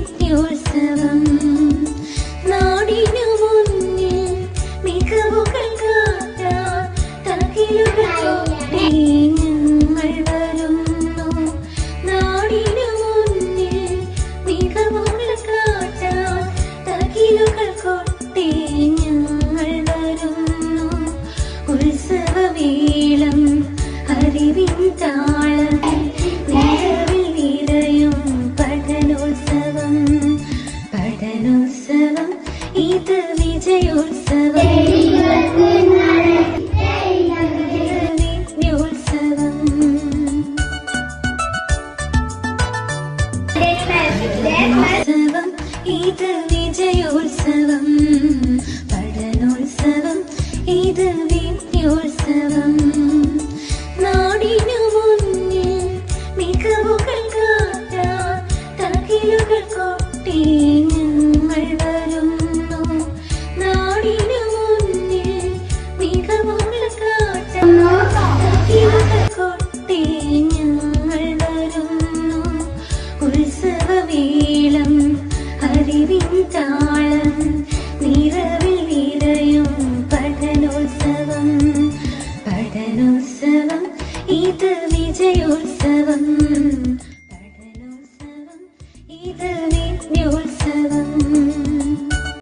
വിദ്യോത്സവം നാടിനു മുന്നിൽ മികവുകൾ കാട്ടാൻ തകിലുകൾ ഞങ്ങൾ വരുന്നു. നാടിനു മുന്നിൽ മികവുകൾ കാട്ടാൻ തകിലുകൾ കൊട്ടി ഞങ്ങൾ വരുന്നു. ഉത്സവവേളം അറിവിൻ താളത്തിൽ നിറവിൽ നിറയും പഠനോത്സവം. പഠനോത്സവം ഇത് വിജയോത്സവം. വിദ്യോത്സവം ഉത്സവം ഇത് വിജയോത്സവം.